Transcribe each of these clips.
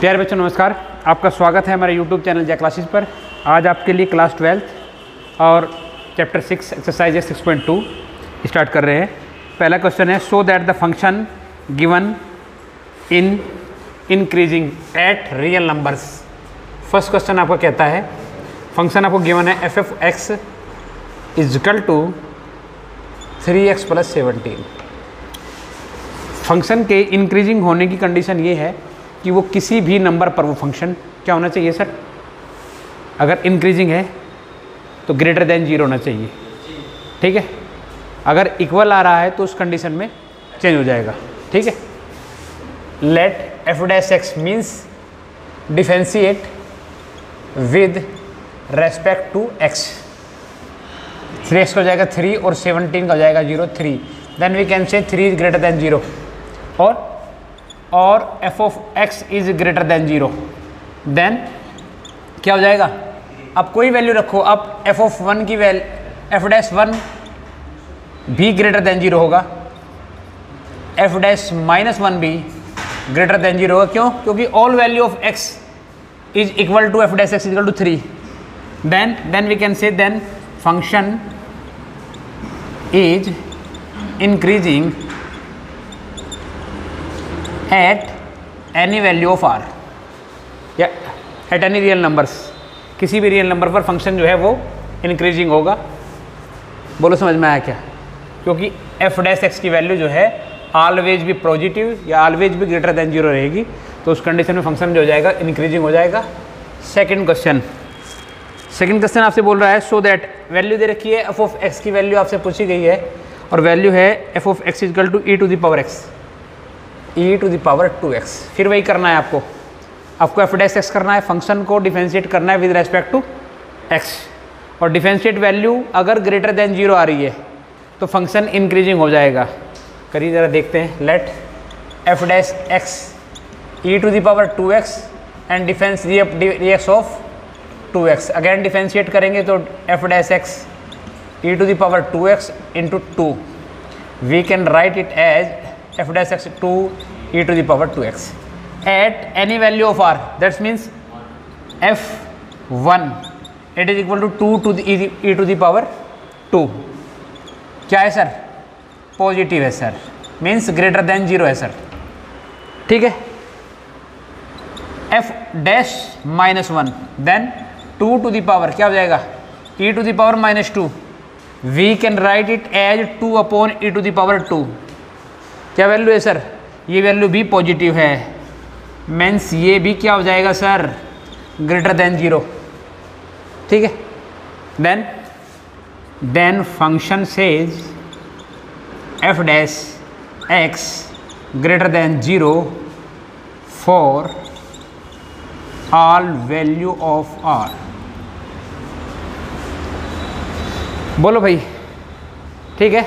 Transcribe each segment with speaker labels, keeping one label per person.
Speaker 1: प्यारे बच्चों नमस्कार, आपका स्वागत है हमारे YouTube चैनल जय क्लासेस पर। आज आपके लिए क्लास 12 और चैप्टर 6 एक्सरसाइज 6.2 स्टार्ट कर रहे हैं। पहला क्वेश्चन है so that the function given in increasing at real numbers. First question आपको कहता है फंक्शन आपको गिवन है f of x is equal to 3x + 17। Function के इंक्रीजिंग होने की कंडीशन ये है कि वो किसी भी नंबर पर वो फंक्शन क्या होना चाहिए सर? अगर इंक्रीजिंग है तो ग्रेटर देन 0 होना चाहिए, ठीक है। अगर इक्वल आ रहा है तो उस कंडीशन में चेंज हो जाएगा, ठीक है। Let f dash x means differentiate with respect to x. 3x का हो जाएगा 3 और 17 का हो जाएगा 0 3। देन वी कैन से 3 इज ग्रेटर देन 0 और f of x is greater than 0। Then क्या हो जाएगा? अब कोई वैल्यू रखो, अब एफ ऑफ 1 की वैल्यू एफ डैश 1 भी ग्रेटर देन 0 होगा, एफ डैश -1 भी ग्रेटर देन 0 होगा। क्यों? क्योंकि all value of x is equal to f dash x equal to 3। Then we can say then function is increasing at any value of R या at any real numbers. किसी भी real number पर function जो है वो increasing होगा। बोलो समझ में आया क्या? क्योंकि एफ डैश एक्स की वैल्यू जो है ऑलवेज भी पॉजिटिव या ऑलवेज भी ग्रेटर देन 0 रहेगी, तो उस कंडीशन में फंक्शन जो हो जाएगा इंक्रीजिंग हो जाएगा। सेकंड क्वेश्चन आपसे बोल रहा है सो दैट वैल्यू दे रखी है, एफ ऑफ एक्स की वैल्यू आपसे पूछी गई है और वैल्यू है f of x equal to e to the power x, e to the power 2x। फिर वही करना है आपको एफ डैश एक्स करना है, फंक्शन को डिफरेंशिएट करना है विद रेस्पेक्ट टू x। और डिफरेंशिएट वैल्यू अगर ग्रेटर देन 0 आ रही है तो फंक्शन इंक्रीजिंग हो जाएगा। करिए ज़रा देखते हैं। Let f dash x E to the power 2x and डिफेंस dx of 2x। Again differentiate करेंगे तो f dash x e to the power 2x into 2। We can write it as f dash x 2 e to the power 2x at any value of r। That's means f1 it is equal to 2 to e to the power 2। क्या है sir? Positive है sir, means greater than 0 है sir, ठीक है। f dash -1 देन 2 to the power क्या हो जाएगा? e to the power -2। We can write it as 2 upon e to the power 2। क्या वैल्यू है सर? ये वैल्यू भी पॉजिटिव है, मीन्स ये भी क्या हो जाएगा सर? ग्रेटर देन 0, ठीक है। Then function says f dash x greater than 0 for all value of r। बोलो भाई, ठीक है,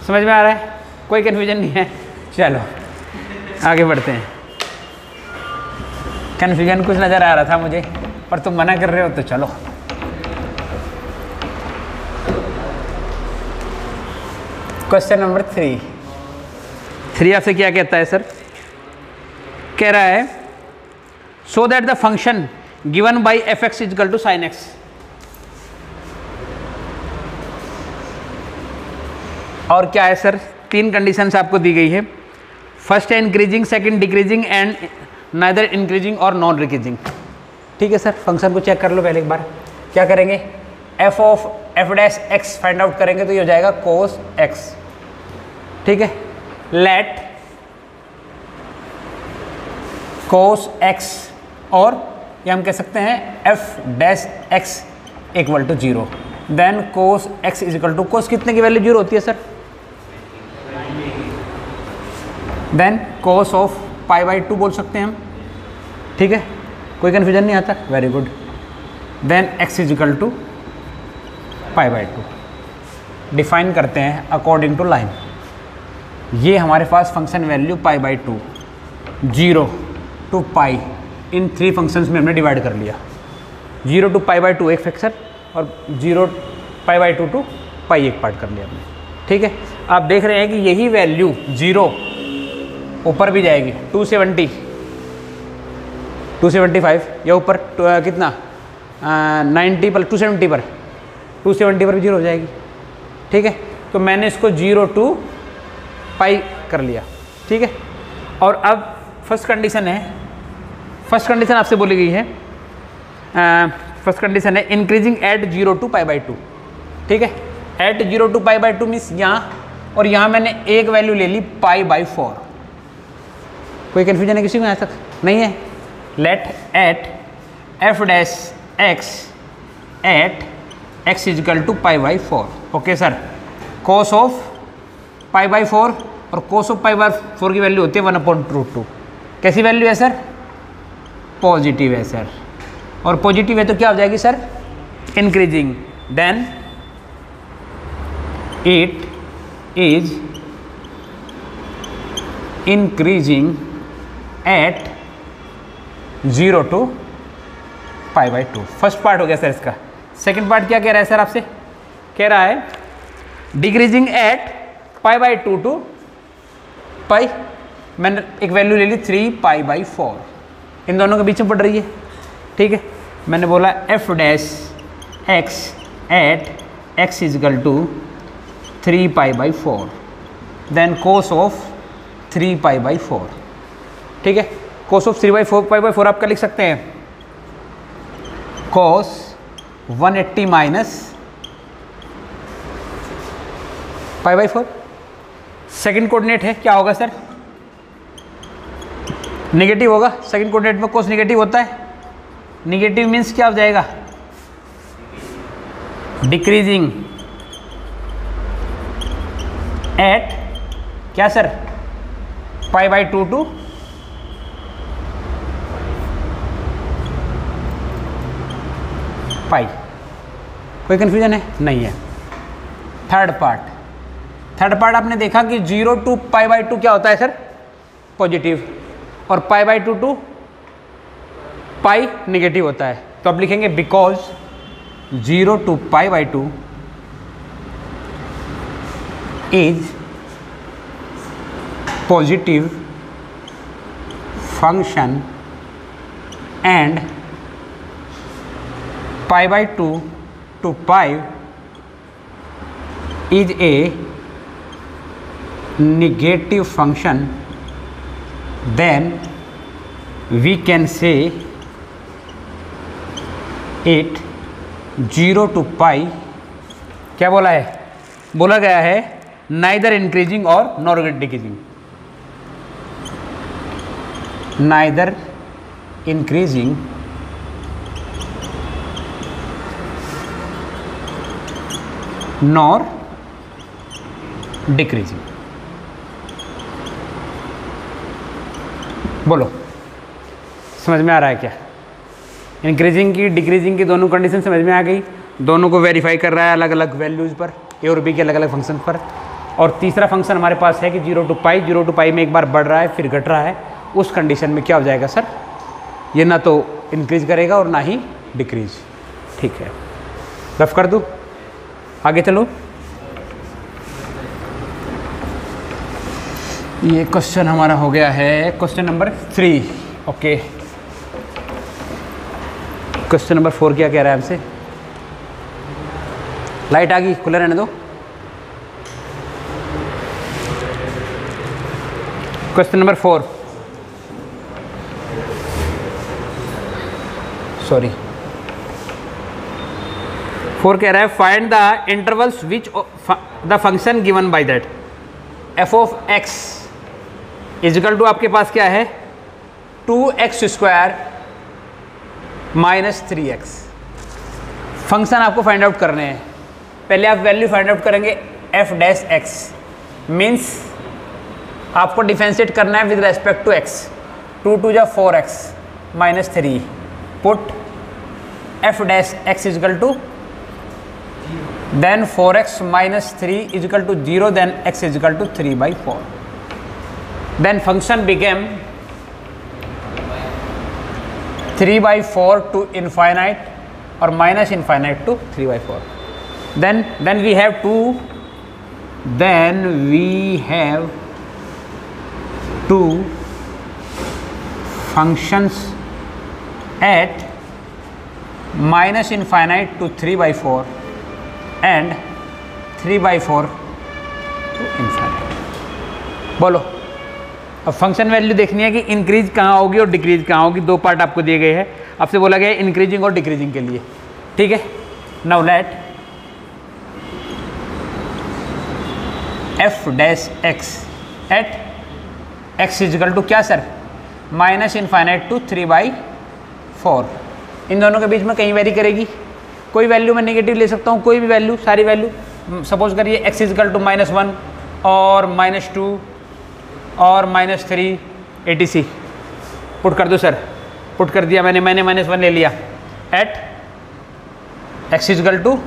Speaker 1: समझ में आ रहा है? कोई कन्फ्यूजन नहीं है? चलो आगे बढ़ते हैं। कन्फ्यूजन कुछ नज़र आ रहा था मुझे, पर तुम मना कर रहे हो तो चलो। क्वेश्चन नंबर 3 आपसे क्या कहता है सर? कह रहा है so that the function given by f x is equal to sine x. और क्या है सर? 3 कंडीशंस आपको दी गई है। फर्स्ट है increasing, second decreasing and neither increasing और नॉन डिक्रीजिंग, ठीक है सर। फंक्शन को चेक कर लो पहले एक बार। क्या करेंगे? F of F dash x find out करेंगे तो ये हो जाएगा कोस एक्स, ठीक है। लेट कोस एक्स और ये हम कह सकते हैं f dash x equal to 0। Then cos x is equal to cos कितने की वैल्यू 0 होती है सर? देन कोस ऑफ π/2 बोल सकते हैं हम, ठीक है। कोई कन्फ्यूजन नहीं आता? Very good. Then x is equal to π/2 define करते हैं अकॉर्डिंग टू लाइन। ये हमारे पास function value π/2 0 to π in 3 functions में हमने डिवाइड कर लिया। 0 टू π/2 एक फैक्टर और 0 π/2 टू π एक पार्ट कर लिया हमने, ठीक है। आप देख रहे हैं कि यही वैल्यू 0 ऊपर भी जाएगी 270 275 या ऊपर कितना 90 पर 270 पर 270 पर भी 0 हो जाएगी। ठीक है, तो मैंने इसको 0 to पाई कर लिया। ठीक है, और अब फर्स्ट कंडीशन है, फर्स्ट कंडीशन आपसे बोली गई है, फर्स्ट कंडीशन है increasing at 0 to pi by 2। ठीक है, at 0 to pi by 2 means यहाँ, और यहाँ मैंने एक वैल्यू ले ली पाई बाई 4। कोई कन्फ्यूजन है किसी को यहाँ तक? नहीं है। Let at f dash x at x equal to pi by 4। Okay sir, cos of pi by 4 और कोस ऑफ पाई बाई 4 की वैल्यू होती है 1/√2। कैसी वैल्यू है सर? पॉजिटिव है सर, और पॉजिटिव है तो क्या हो जाएगी sir? Increasing. Then it is increasing at 0 to pi by 2। First part हो गया सर इसका। सेकंड पार्ट क्या कह रहा है सर आपसे? कह रहा है decreasing at pi by 2 to pi, मैंने एक वैल्यू ले ली 3 पाई बाई 4, इन दोनों के बीच में पड़ रही है। ठीक है, मैंने बोला f dash x at x equal to 3 pi by 4, then cos of 3 pi by 4। ठीक है, कोस ऑफ 3 पाई बाई 4 आपका लिख सकते हैं कोस 180 minus pi by 4। Second coordinate है, क्या होगा सर? नेगेटिव होगा। सेकेंड कोऑर्डिनेट में कोस नेगेटिव होता है। नेगेटिव मीन्स क्या हो जाएगा? डिक्रीजिंग एट क्या सर? पाई बाई 2 to पाई। कोई कंफ्यूजन है? नहीं है। थर्ड पार्ट आपने देखा कि 0 to पाई बाई 2 क्या होता है सर? पॉजिटिव, और पाई बाई 2 to पाई नेगेटिव होता है। तो आप लिखेंगे because 0 to pi by 2 is positive function and pi by 2 to pi is a negative function, then we can say it 0 to पाई क्या बोला है? बोला गया है नाइदर इंक्रीजिंग और nor decreasing, neither increasing nor decreasing. बोलो, समझ में आ रहा है क्या? इंक्रीजिंग की डिक्रीजिंग की दोनों कंडीशन समझ में आ गई। दोनों को वेरीफाई कर रहा है अलग अलग वैल्यूज़ पर, ए और बी के अलग अलग फंक्शन पर। और तीसरा फंक्शन हमारे पास है कि 0 to पाई में एक बार बढ़ रहा है फिर घट रहा है। उस कंडीशन में क्या हो जाएगा सर? ये ना तो इंक्रीज करेगा और ना ही डिक्रीज। ठीक है, रफ कर दूँ, आगे चलो। ये क्वेश्चन हमारा हो गया है question number 3। Okay, question number 4 क्या कह रहा है हमसे? लाइट आ गई, खुला रहने दो। क्वेश्चन नंबर 4, सॉरी 4 कह रहा है find the intervals which the function given by that f of x equal to आपके पास क्या है? 2x² minus 3x। फंक्शन आपको फाइंड आउट करने हैं। पहले आप वैल्यू फाइंड आउट करेंगे एफ डैश एक्स, मीन्स आपको डिफरेंशिएट करना है विद रेस्पेक्ट टू x। 2 2 जा 4x minus 3, put F dash x equal to then 4x minus 3 is equal to 0, then x is equal to 3 by 4. Then function became 3 by 4 to infinite or minus infinite to 3 by 4. Then we have two functions at minus infinite to 3/4 and 3/4 to infinite। बोलो, अब function value देखनी है कि increase कहाँ होगी और decrease कहाँ होगी। दो पार्ट आपको दिए गए हैं, आपसे बोला गया है इंक्रीजिंग और डिक्रीजिंग के लिए, ठीक है। Now let f dash x at x equal to क्या सर, माइनस इनफाइनाइट टू 3/4। इन दोनों के बीच में कहीं वेरी करेगी, कोई वैल्यू मैं नेगेटिव ले सकता हूँ, कोई भी वैल्यू, सारी वैल्यू। सपोज करिए x इजिकल टू -1 और -2 और -3 etc। पुट कर दो सर, पुट कर दिया मैंने -1 ले लिया at x equal to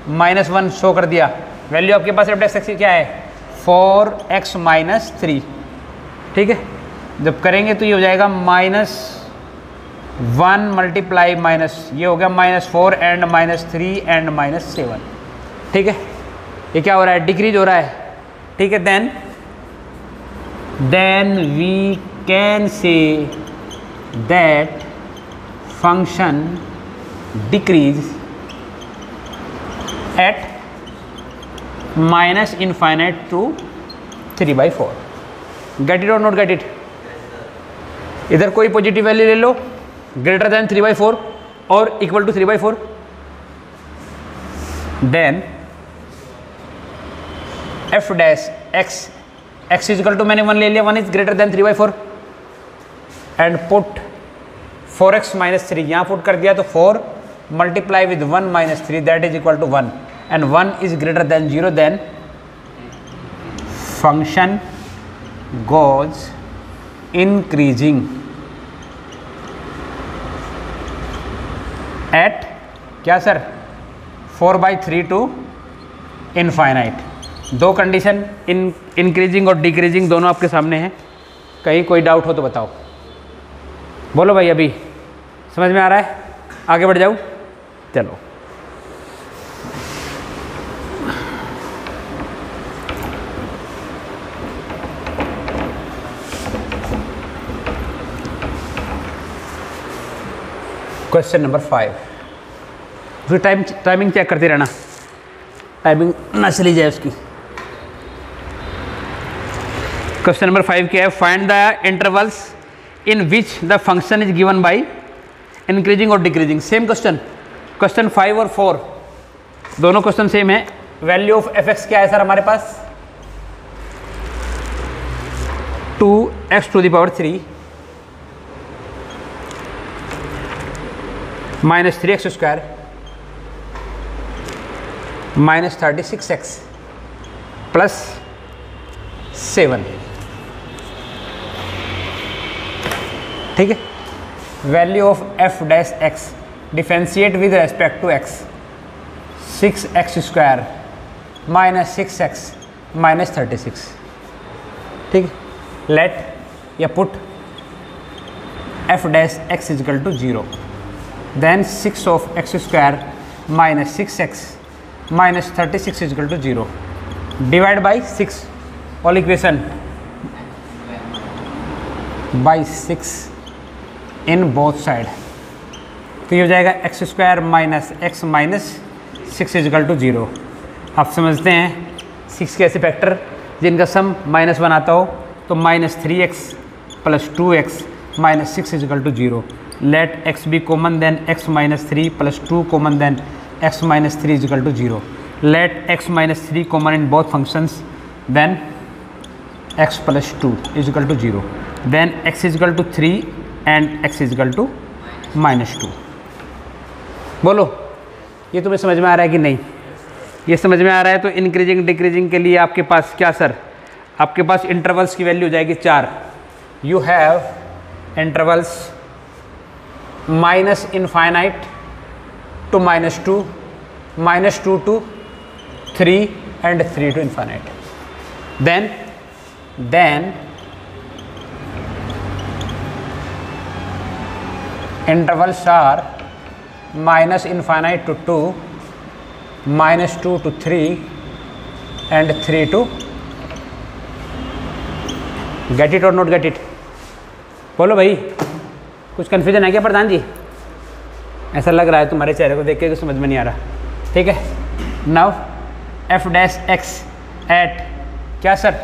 Speaker 1: -1 show कर दिया। वैल्यू आपके पास f डैश x क्या है, 4x - 3, ठीक है। जब करेंगे तो ये हो जाएगा -1 मल्टीप्लाई माइनस, ये हो गया -4 एंड -3 एंड -7, ठीक है। ये क्या हो रहा है, डिक्रीज हो रहा है, ठीक है। Then we can say that function decrease at minus infinite to 3/4। Get it और नॉट गेट इट? इधर कोई पॉजिटिव वैल्यू ले लो, ग्रेटर देन 3/4 और equal to 3/4, then f dash x equal to मैंने 1 ले लिया, 1 is greater than 3/4 and put 4x - 3 यहाँ put कर दिया तो 4 multiply with 1 - 3 that is equal to 1 and 1 is greater than 0, then function goes increasing at क्या sir, 4/3 to infinite. दो condition increasing और डिक्रीजिंग दोनों आपके सामने हैं। कहीं कोई डाउट हो तो बताओ, बोलो भाई। अभी समझ में आ रहा है? आगे बढ़ जाऊँ? चलो, क्वेश्चन नंबर 5। फिर टाइमिंग चेक करते रहना, टाइमिंग ना चली जाए उसकी। क्वेश्चन नंबर 5 क्या है, find the intervals in which the function is given by increasing और डिक्रीजिंग। सेम क्वेश्चन, क्वेश्चन 5 और 4 दोनों क्वेश्चन सेम है। वैल्यू ऑफ f(x) क्या है सर हमारे पास, 2x to the power 3 -3x square -36x plus 7, ठीक है। Value of f dash x, differentiate with respect to x, 6x square -6x -36, ठीक है। लेट या put f dash x equal to 0, then 6 of x square minus 6x minus 36 is equal to 0, divide by 6, all equation by 6 in both side, तो ये हो जाएगा x square minus x minus 6 is equal to 0। आप समझते हैं 6 के ऐसे factor जिनका सम -1 आता हो, तो -3x plus 2x minus 6 is equal to 0। let x be common, then x minus 3 plus 2 common, then x minus 3 is equal to 0। let x minus 3 common in both functions, then x plus 2 is equal to 0, then x is equal to 3 and x is equal to -2। बोलो, ये तुम्हें समझ में आ रहा है कि नहीं? ये समझ में आ रहा है तो इंक्रीजिंग डिक्रीजिंग के लिए आपके पास क्या सर, आपके पास इंटरवल्स की वैल्यू हो जाएगी 4। You have intervals -∞ to -2, -2 to 3 and 3 to infinite। Then intervals are -∞ to 2, -2 to 3 and 3 to, get it or not get it? बोलो भाई, कुछ कन्फ्यूजन है क्या प्रधान जी? ऐसा लग रहा है तुम्हारे चेहरे को देख के समझ में नहीं आ रहा। ठीक है, now F dash x at क्या sir,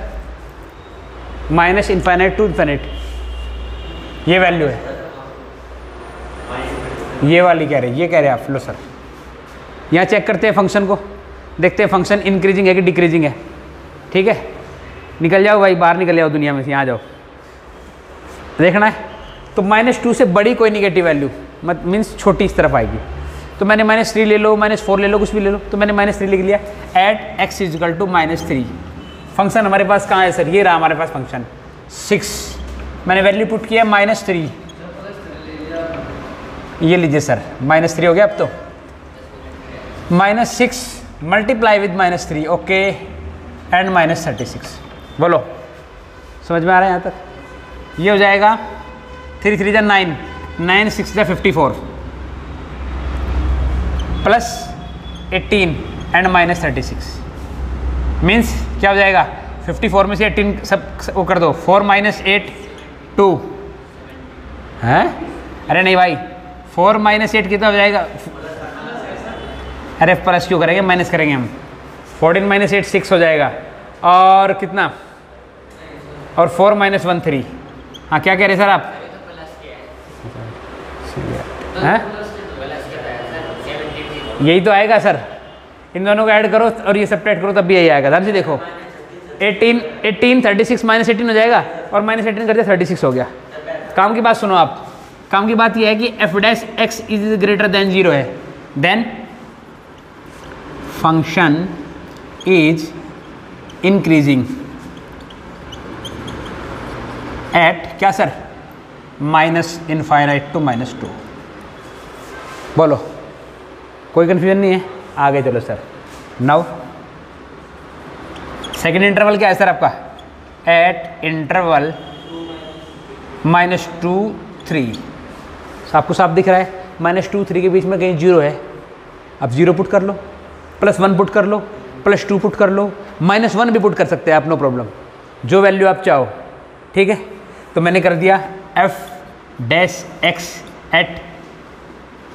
Speaker 1: minus infinite to infinite, ये वैल्यू है, ये वाली कह रहे, ये कह रहे आप। लो सर, यहाँ चेक करते हैं फंक्शन को, देखते हैं फंक्शन इंक्रीजिंग है कि डिक्रीजिंग है। ठीक है, निकल जाओ भाई, बाहर निकल जाओ दुनिया में से, यहाँ जाओ, देखना है। तो -2 से बड़ी कोई निगेटिव वैल्यू मत मीन्स छोटी इस तरफ आएगी। तो मैंने -3 ले लो, -4 ले लो, कुछ भी ले लो, तो मैंने -3 लिख लिया। At x equal to -3। Function हमारे पास कहाँ है सर? ये रहा हमारे पास फंक्शन 6, मैंने वैल्यू पुट किया -3, ये लीजिए सर -3 हो गया। अब तो -6 मल्टीप्लाई विद -3, ओके, एंड -36। बोलो समझ में आ रहा है यहाँ तक? ये हो जाएगा 3 3 9, 9 6 54 प्लस 18 एंड -36 मीन्स क्या हो जाएगा? 54 में से 18 सब वो कर दो, 4 - 8 2 है। अरे नहीं भाई, 4 - 8 कितना हो जाएगा? अरे प्लस क्यों करेंगे, माइनस करेंगे हम। 14 - 8 6 हो जाएगा, और कितना, और 4 - 1 3। हाँ क्या कह रहे सर आप? हैं? यही तो आएगा सर, इन दोनों को ऐड करो और ये सब्ट्रैक्ट करो तब भी यही आएगा। ध्यान से देखो, 18 36 -18 हो जाएगा, और -18 करते 36 हो गया। काम की बात सुनो आप, काम की बात ये है कि F dash x is greater than 0 है, then function is increasing at क्या सर? -Infinite to -2। बोलो, कोई कंफ्यूजन नहीं है? आगे चलो सर। नाउ सेकेंड इंटरवल क्या है सर आपका? Eight interval -2 3। आपको साफ दिख रहा है -2 3 के बीच में कहीं 0 है। अब 0 पुट कर लो, +1 पुट कर लो, +2 पुट कर लो, -1 भी पुट कर सकते हैं आप, नो प्रॉब्लम, जो वैल्यू आप चाहो। ठीक है, तो मैंने कर दिया एफ डैश एक्स एट,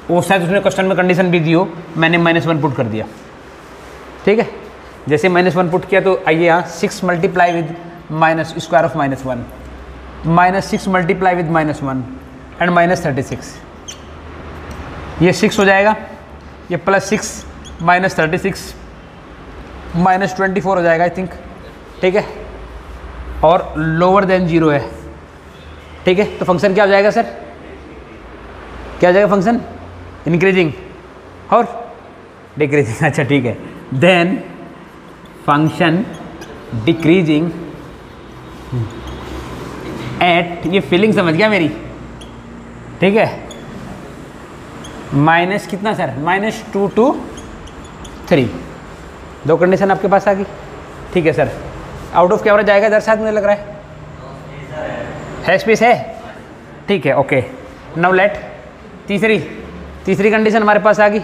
Speaker 1: वो शायद उसने क्वेश्चन में कंडीशन भी दी हो, मैंने -1 पुट कर दिया। ठीक है, जैसे -1 पुट किया तो आइए यहाँ 6 multiply with -square of -1, -6 multiply with -1 and -36, ये 6 हो जाएगा, ये +6 -36 -24 हो जाएगा आई थिंक। ठीक है, और लोअर देन 0 है। ठीक है, तो फंक्शन क्या हो जाएगा सर? क्या हो जाएगा फंक्शन? इंक्रीजिंग और डिक्रीजिंग। अच्छा ठीक है, देन फंक्शन डिक्रीजिंग एट, ये फीलिंग समझ गया मेरी? ठीक है, माइनस कितना सर? -2 to 3, दो कंडीशन आपके पास आ गई। ठीक है सर, आउट ऑफ कैमरा जाएगा इधर, शायद मुझे लग रहा है स्पेस है। ठीक है, ओके, नाउ लेट तीसरी कंडीशन हमारे पास आ गई,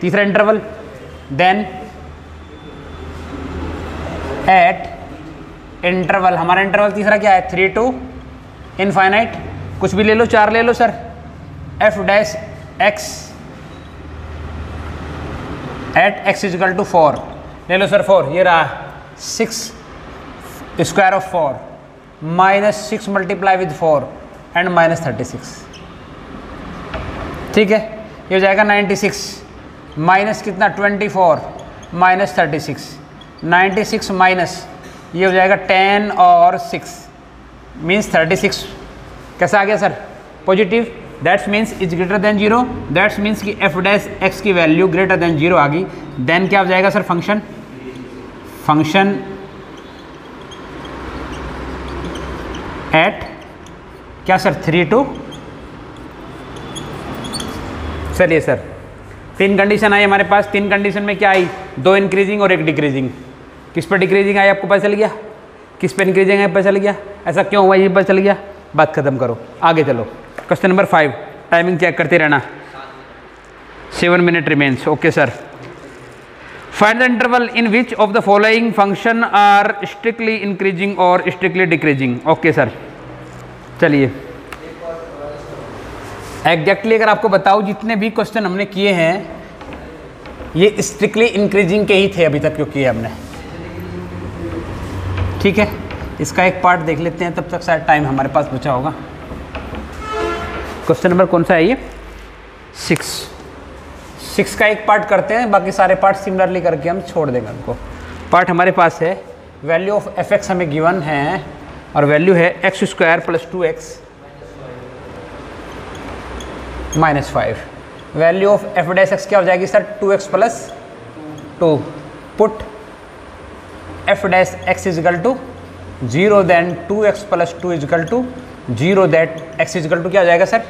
Speaker 1: तीसरा इंटरवल, देन एट इंटरवल, हमारा इंटरवल तीसरा क्या है? 3 to इनफाइनाइट, कुछ भी ले लो, 4 ले लो sir. F dash x at x equal to 4 ले लो सर, 4, ये रहा 6 square of 4 -6 multiply with 4 and -36। ठीक है, ये हो जाएगा 96 माइनस कितना? 24 -36, 96 माइनस ये हो जाएगा 10 और 6 मीन्स 36। कैसा आ गया sir? Positive, that's means is greater than 0, that's means कि एफ डैश एक्स की वैल्यू ग्रेटर देन 0 आ गई। देन क्या हो जाएगा सर? फंक्शन एट क्या सर? 3 to, चलिए सर 3 कंडीशन आई हमारे पास। 3 कंडीशन में क्या आई? 2 इंक्रीजिंग और 1 डिक्रीजिंग। किस पर डिक्रीजिंग आई आपको पता चल गया? किस पर इंक्रीजिंग आई पता चल गया? ऐसा क्यों हुआ ये पता चल गया? बात खत्म करो, आगे चलो। क्वेश्चन नंबर 5, टाइमिंग चेक करते रहना, 7 minute remains. Okay sir, find the interval in which of the following function are strictly increasing और स्ट्रिक्टली डिक्रीजिंग। ओके सर, चलिए एग्जैक्टली अगर आपको बताऊँ जितने भी क्वेश्चन हमने किए हैं ये स्ट्रिक्टली इंक्रीजिंग के ही थे अभी तक जो किए हमने। ठीक है, इसका एक पार्ट देख लेते हैं, तब तक शायद टाइम हमारे पास बचा होगा। क्वेश्चन नंबर कौन सा है ये? 6 का एक पार्ट करते हैं, बाकी सारे पार्ट सिमिलरली करके हम छोड़ देंगे उनको। पार्ट हमारे पास है वैल्यू ऑफ एफ एक्स हमें गिवन है और वैल्यू है x square plus 2x minus 5। Value of F dash x क्या हो जाएगी sir? 2x plus 2। Put F dash x equal to 0 then 2x plus 2 equal to 0 that x equal to क्या हो जाएगा सर?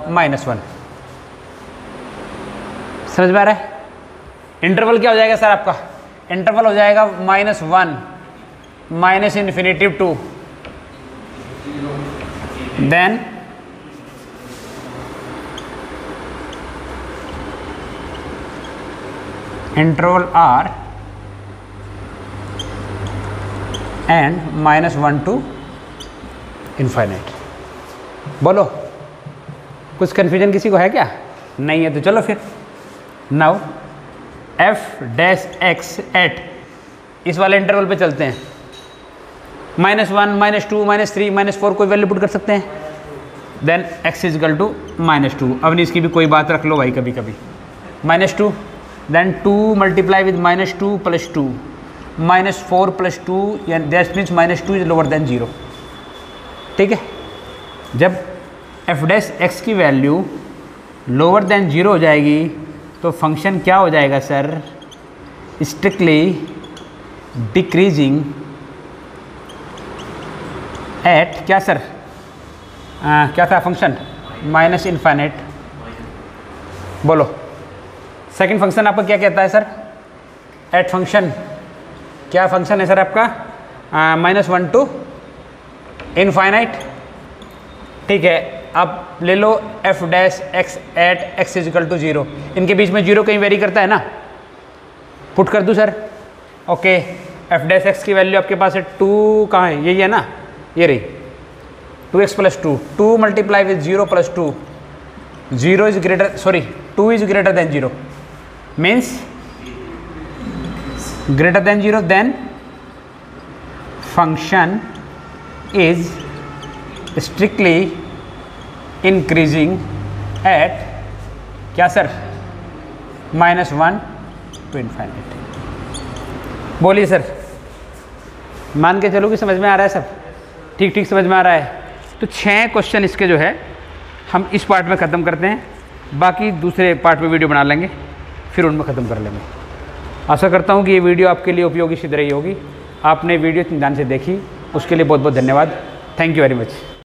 Speaker 1: -1। समझ में आ रहा है? इंटरवल क्या हो जाएगा सर आपका? इंटरवल हो जाएगा -1 minus infinity 2 then interval r and -1 to infinite. बोलो, कुछ कन्फ्यूजन किसी को है क्या? नहीं है तो चलो फिर। Now F dash x at इस वाले इंटरवल पे चलते हैं। -1 -2 -3 -4 कोई वैल्यू पुट कर सकते हैं। Then x equal to -2। अब इसकी भी कोई बात रख लो भाई कभी कभी। -2 then 2 multiply with -2 plus 2 -4 plus 2 that means -2 is lower than 0। ठीक है, जब एफ डैश एक्स की वैल्यू लोअर देन 0 हो जाएगी तो फंक्शन क्या हो जाएगा सर? स्ट्रिक्टली डिक्रीजिंग एट क्या सर? क्या था फंक्शन? Minus infinite. बोलो, सेकंड फंक्शन आपका क्या कहता है सर? एट फंक्शन क्या फंक्शन है सर आपका? -1 टू इनफाइनाइट। ठीक है, अब ले लो f dash x at x equal to 0। इनके बीच में 0 कहीं वेरी करता है ना? पुट कर दूँ sir? Okay, F dash x की वैल्यू आपके पास है 2 कहाँ है? यही है ना, ये रही 2x plus 2। 2 multiply with 0 plus 2 0 is greater, sorry 2 is greater than 0 means greater than 0, then function is strictly increasing at क्या सर? -1 to infinite. बोलिए सर, मान के चलो कि समझ में आ रहा है सब? ठीक समझ में आ रहा है? तो 6 क्वेश्चन इसके जो है हम इस पार्ट में ख़त्म करते हैं, बाकी दूसरे पार्ट में वीडियो बना लेंगे, फिर उनमें ख़त्म कर लेंगे। आशा करता हूँ कि ये वीडियो आपके लिए उपयोगी सिद्ध रही होगी। आपने वीडियो इतनी ध्यान से देखी, उसके लिए बहुत बहुत धन्यवाद। Thank you very much.